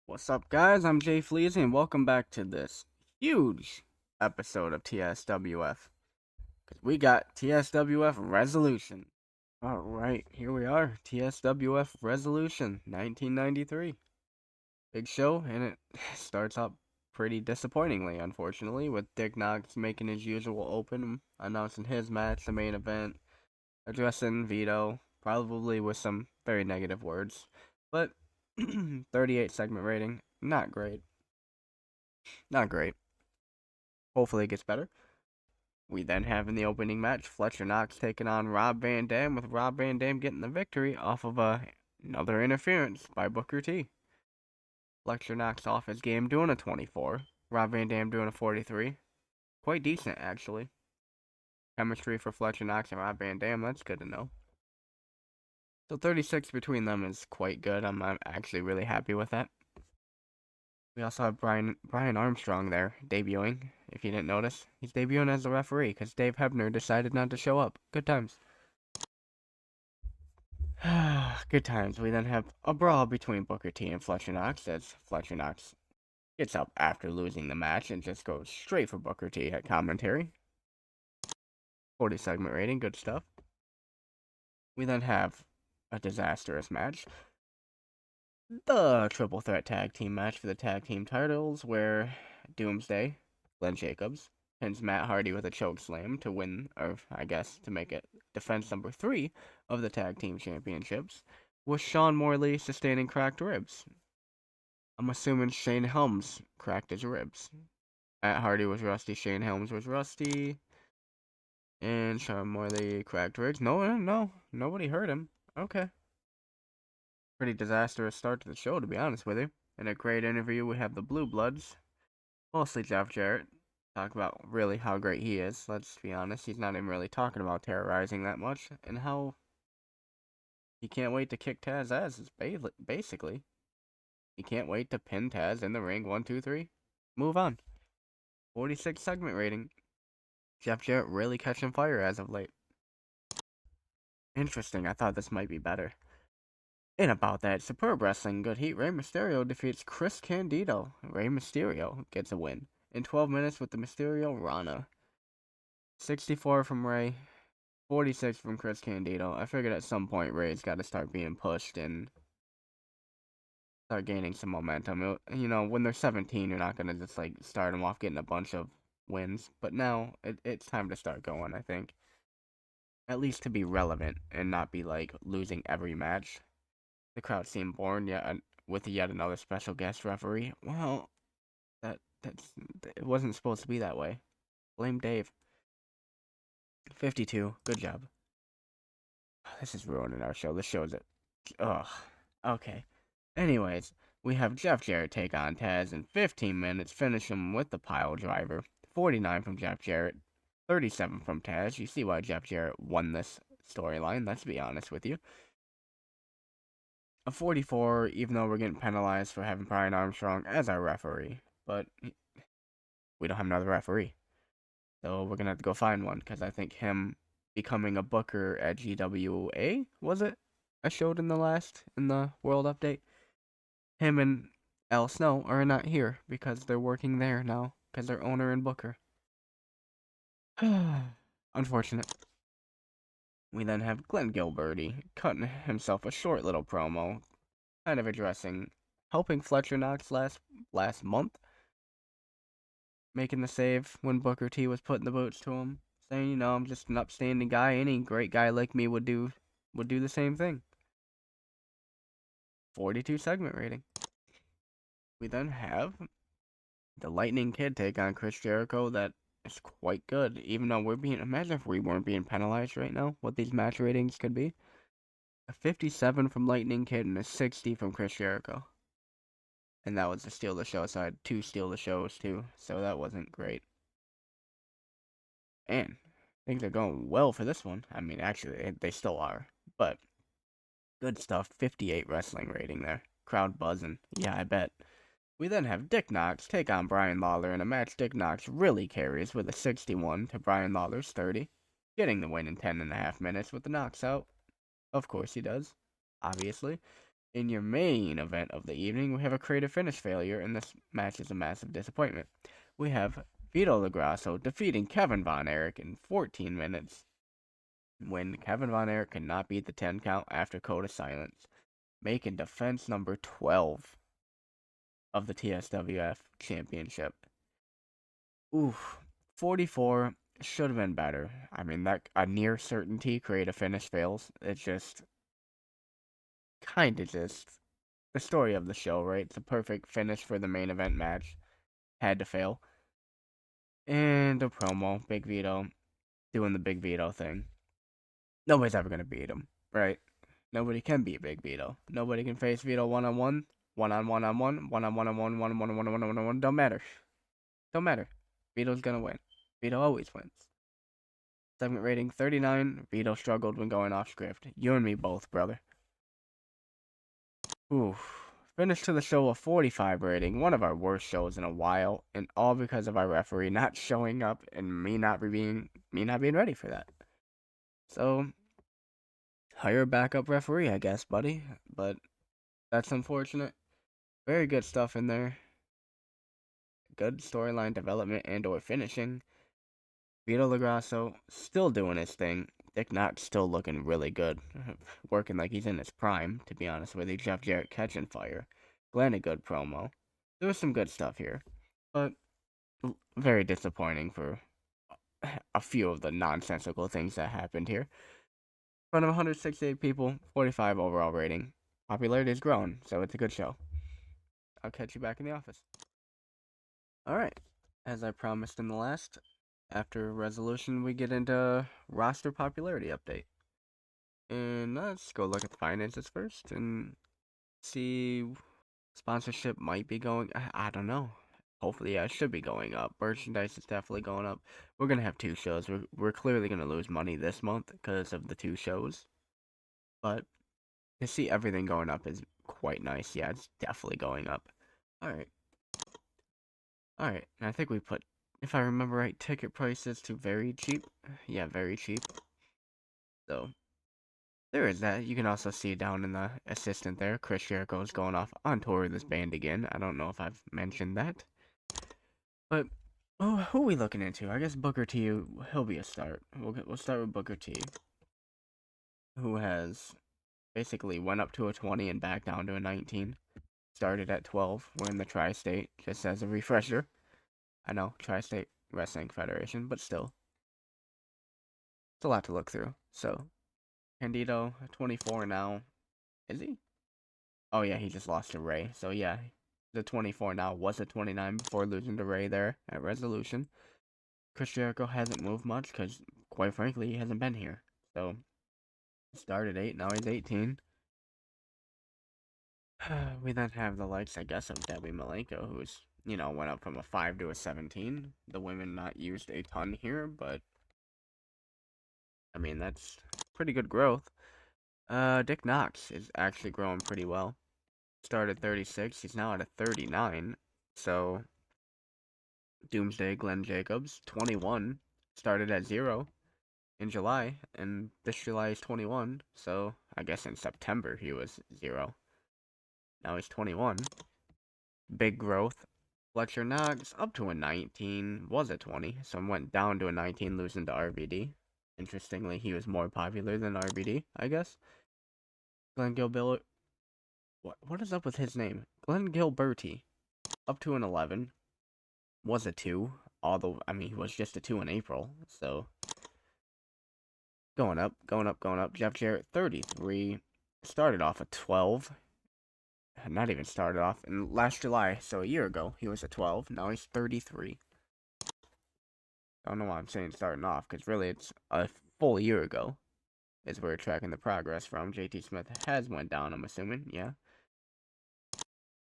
What's up, guys? I'm JFleezy, and welcome back to this huge episode of TSWF. Because we got TSWF Resolution. Alright, here we are. TSWF Resolution 1993. Big show, and it starts up pretty disappointingly, unfortunately, with Dick Knox making his usual open, announcing his match, the main event, addressing Vito, probably with some very negative words. But 38 segment rating, not great. Not great. Hopefully it gets better. We then have in the opening match Fletcher Knox taking on Rob Van Dam, with Rob Van Dam getting the victory off of another interference by Booker T. Fletcher Knox off his game doing a 24. Rob Van Dam doing a 43. Quite decent, actually. Chemistry for Fletcher Knox and Rob Van Dam, that's good to know. So 36 between them is quite good. I'm actually really happy with that. We also have Brian Armstrong there debuting. If you didn't notice, he's debuting as a referee because Dave Hebner decided not to show up. Good times. Good times. We then have a brawl between Booker T and Fletcher Knox as Fletcher Knox gets up after losing the match and just goes straight for Booker T at commentary. 40 segment rating, good stuff. We then have a disastrous match. The triple threat tag team match for the tag team titles, where Doomsday, Glenn Jacobs, pins Matt Hardy with a choke slam to win, or I guess to make it defense number 3 of the tag team championships, with Sean Morley sustaining cracked ribs. I'm assuming Shane Helms cracked his ribs. Matt Hardy was rusty, Shane Helms was rusty, and Sean Morley cracked ribs. No, nobody hurt him. Okay. Pretty disastrous start to the show, to be honest with you. In a great interview, we have the Blue Bloods, mostly Jeff Jarrett, talk about really how great he is. Let's be honest, he's not even really talking about terrorizing that much, and how he can't wait to kick Taz's ass, basically. He can't wait to pin Taz in the ring. 1, 2, 3. Move on. 46 segment rating. Jeff Jarrett really catching fire as of late. Interesting, I thought this might be better. And about that superb wrestling good heat, Rey Mysterio defeats Chris Candido. Rey Mysterio gets a win in 12 minutes with the Mysterio Rana. 64 from Rey, 46 from Chris Candido. I figured at some point Rey's got to start being pushed and start gaining some momentum. When they're 17, you're not going to just start them off getting a bunch of wins. But now it's time to start going, I think. At least to be relevant and not be losing every match. The crowd seemed bored with yet another special guest referee. Well, it wasn't supposed to be that way. Blame Dave. 52. Good job. This is ruining our show. This show's it. Ugh. Okay. Anyways, we have Jeff Jarrett take on Taz in 15 minutes, finish him with the pile driver. 49 from Jeff Jarrett, 37 from Taz. You see why Jeff Jarrett won this storyline, let's be honest with you. A 44, even though we're getting penalized for having Brian Armstrong as our referee. But we don't have another referee. So we're going to have to go find one, because I think him becoming a booker at GWA, was it? I showed in the World Update. Him and Al Snow are not here, because they're working there now, because they're owner and booker. Unfortunate. We then have Glenn Gilberty cutting himself a short little promo, kind of addressing helping Fletcher Knox last month, making the save when Booker T was putting the boots to him, saying, I'm just an upstanding guy. Any great guy like me would do the same thing. 42 segment rating. We then have the Lightning Kid take on Chris Jericho. That is quite good, even though imagine if we weren't being penalized right now, what these match ratings could be. A 57 from Lightning Kid and a 60 from Chris Jericho. And that was a steal the show, so I had 2 steal the shows too, so that wasn't great. And things are going well for this one. I mean, actually, they still are, but good stuff. 58 wrestling rating there. Crowd buzzing. Yeah, I bet. We then have Dick Knox take on Brian Lawler in a match Dick Knox really carries with a 61 to Brian Lawler's 30, getting the win in 10.5 minutes with the knocks out. Of course he does, obviously. In your main event of the evening, we have a creative finish failure, and this match is a massive disappointment. We have Vito LaGrasso defeating Kevin Von Erich in 14 minutes when Kevin Von Erich could not beat the 10 count after Code of Silence, making defense number 12 of the TSWF Championship. Oof, 44 should have been better. I mean, that a near certainty creative finish fails. It's just kind of just the story of the show, right? It's a perfect finish for the main event match. Had to fail. And a promo, Big Vito doing the Big Vito thing. Nobody's ever gonna beat him, right? Nobody can beat Big Vito. Nobody can face Vito one on one, one on one on one, one on one on one, one on one on one on one on one. Don't matter. Don't matter. Vito's gonna win. Vito always wins. Segment rating 39. Vito struggled when going off script. You and me both, brother. Oof. Finish to the show a 45 rating, one of our worst shows in a while, and all because of our referee not showing up and me not being ready for that. So hire a backup referee, I guess, buddy. But that's unfortunate. Very good stuff in there. Good storyline development and or finishing. Vito LaGrasso still doing his thing. Dick Knox still looking really good. Working like he's in his prime, to be honest with you. Jeff Jarrett catching fire. Glenn a good promo. There was some good stuff here. But very disappointing for a few of the nonsensical things that happened here. In front of 168 people, 45 overall rating. Popularity is growing, so it's a good show. I'll catch you back in the office. Alright. As I promised in the last, after Resolution, we get into roster popularity update. And let's go look at the finances first and see. Sponsorship might be going. I don't know. Hopefully, yeah, it should be going up. Merchandise is definitely going up. We're gonna have two shows. We're clearly gonna lose money this month because of the two shows. But to see everything going up is quite nice. Yeah, it's definitely going up. All right. All right. And I think we put, if I remember right, ticket prices to very cheap. Yeah, very cheap. So there is that. You can also see down in the assistant there, Chris Jericho is going off on tour with this band again. I don't know if I've mentioned that. But who are we looking into? I guess Booker T, he'll be a start. We'll start with Booker T, who has basically went up to a 20 and back down to a 19. Started at 12. We're in the Tri-State, just as a refresher. I know, Tri-State Wrestling Federation, but still. It's a lot to look through. So, Candido, 24 now. Is he? Oh yeah, he just lost to Ray. So yeah, the 24 now was a 29 before losing to Ray there at Resolution. Chris Jericho hasn't moved much because, quite frankly, he hasn't been here. So, he started 8, now he's 18. We then have the likes, I guess, of Debbie Malenko, who's, went up from a 5 to a 17. The women not used a ton here, but, I mean, that's pretty good growth. Dick Knox is actually growing pretty well. Started 36, he's now at a 39. So, Doomsday Glenn Jacobs, 21, started at 0 in July, and this July is 21, so I guess in September he was 0. Now he's 21. Big growth. Fletcher Knox up to a 19, was a 20, so went down to a 19, losing to RVD. Interestingly, he was more popular than RVD, I guess. Glenn Gilbert. What is up with his name? Glenn Gilberti, up to an 11, was a 2, although, I mean, he was just a 2 in April, so going up, going up, going up. Jeff Jarrett, 33, started off at 12. Not even started off in last July, so a year ago, he was at 12. Now he's 33. I don't know why I'm saying starting off, because really it's a full year ago is where we're tracking the progress from. JT Smith has went down, I'm assuming, yeah.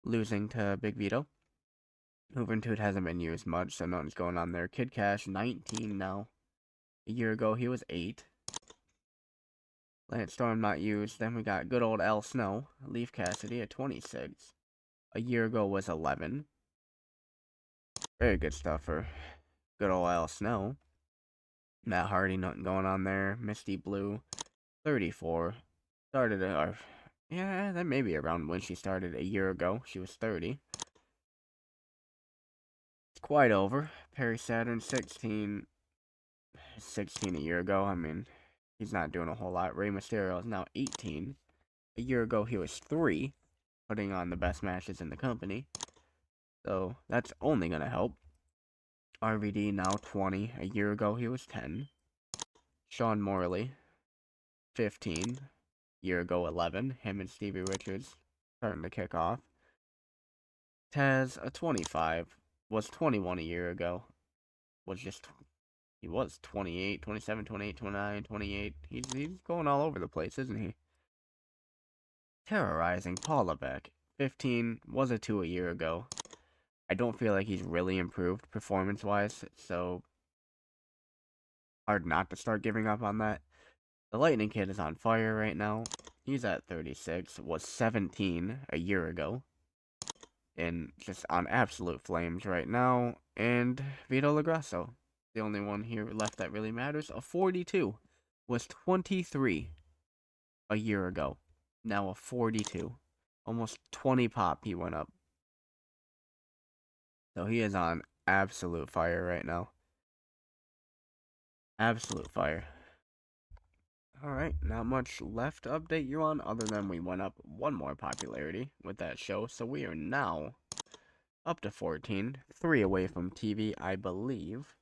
Losing to Big Vito. Juventude hasn't been used much, so nothing's going on there. Kid Cash, 19 now. A year ago, he was 8. Lance Storm not used. Then we got good old Al Snow. Leaf Cassidy at 26. A year ago was 11. Very good stuff for good old Al Snow. Matt Hardy, nothing going on there. Misty Blue, 34. Started, Yeah, that may be around when she started a year ago. She was 30. It's quite over. Perry Saturn, 16 a year ago. I mean, he's not doing a whole lot. Rey Mysterio is now 18. A year ago, he was 3, putting on the best matches in the company. So, that's only going to help. RVD now 20. A year ago, he was 10. Sean Morley, 15. Year ago, 11. Him and Stevie Richards starting to kick off. Taz, a 25. Was 21 a year ago. He was 28, 27, 28, 29, 28. He's going all over the place, isn't he? Terrorizing Paul Levesque, 15. Was a 2 a year ago. I don't feel like he's really improved performance-wise, so hard not to start giving up on that. The Lightning Kid is on fire right now. He's at 36. Was 17 a year ago. And just on absolute flames right now. And Vito LaGrasso, the only one here left that really matters, a 42. Was 23 a year ago. Now a 42. Almost 20 pop he went up. So he is on absolute fire right now. Absolute fire. Alright, not much left to update you on other than we went up one more popularity with that show. So we are now up to 14. 3 away from TV, I believe.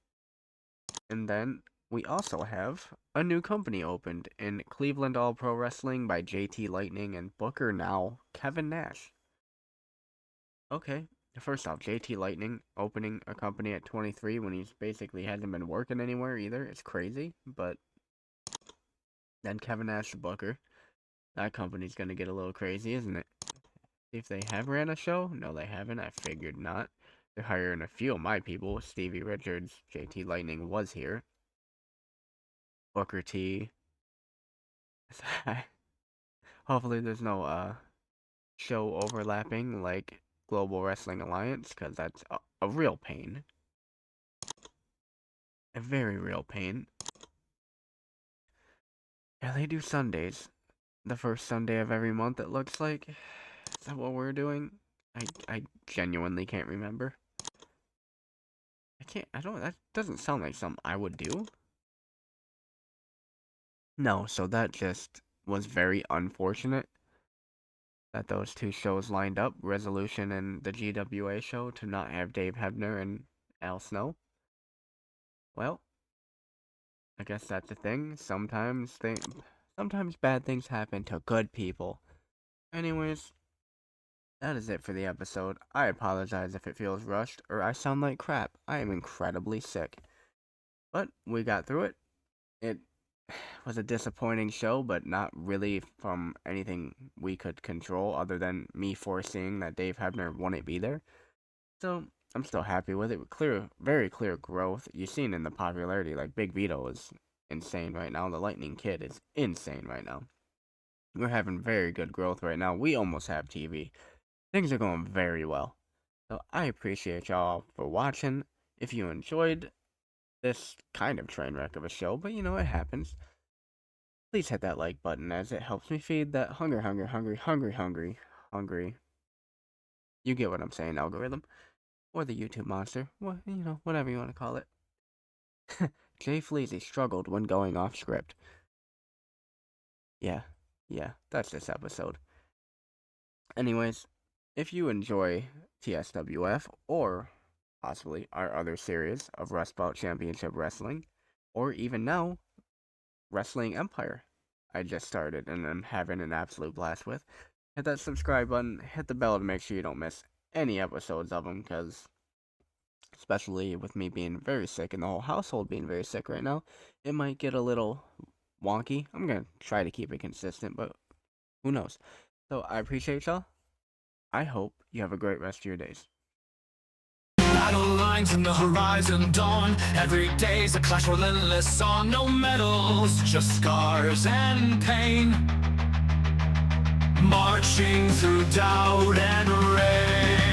And then we also have a new company opened in Cleveland All Pro Wrestling by JT Lightning and Booker now Kevin Nash. Okay, first off, JT Lightning opening a company at 23 when he's basically hasn't been working anywhere either. It's crazy, but then Kevin Nash to Booker. That company's gonna get a little crazy, isn't it? See if they have ran a show? No, they haven't. I figured not. They're hiring a few of my people. Stevie Richards, JT Lightning was here. Booker T. Hopefully there's no show overlapping like Global Wrestling Alliance, because that's a real pain. A very real pain. Yeah, they do Sundays. The first Sunday of every month, it looks like. Is that what we're doing? I genuinely can't remember. That doesn't sound like something I would do. No, so that just was very unfortunate that those two shows lined up, Resolution and the GWA show, to not have Dave Hebner and Al Snow. Well, I guess that's the thing. Sometimes bad things happen to good people. Anyways, that is it for the episode. I apologize if it feels rushed or I sound like crap. I am incredibly sick. But we got through it. It was a disappointing show, but not really from anything we could control other than me foreseeing that Dave Hebner wouldn't be there. So I'm still happy with it. Very clear growth. You've seen in the popularity, like Big Vito is insane right now. The Lightning Kid is insane right now. We're having very good growth right now. We almost have TV. Things are going very well. So I appreciate y'all for watching. If you enjoyed this kind of train wreck of a show, but it happens, please hit that like button as it helps me feed that hungry. You get what I'm saying, algorithm. Or the YouTube monster. Well, whatever you want to call it. JFleezy struggled when going off script. Yeah, that's this episode. Anyways, if you enjoy TSWF or possibly our other series of Rust Belt Championship Wrestling, or even now, Wrestling Empire, I just started and I'm having an absolute blast with, hit that subscribe button, hit the bell to make sure you don't miss any episodes of them, because especially with me being very sick and the whole household being very sick right now, it might get a little wonky. I'm going to try to keep it consistent, but who knows. So I appreciate y'all. I hope you have a great rest of your days. Battle lines in the horizon dawn. Every day's a clash, relentless on. No medals, just scars and pain. Marching through doubt and rain.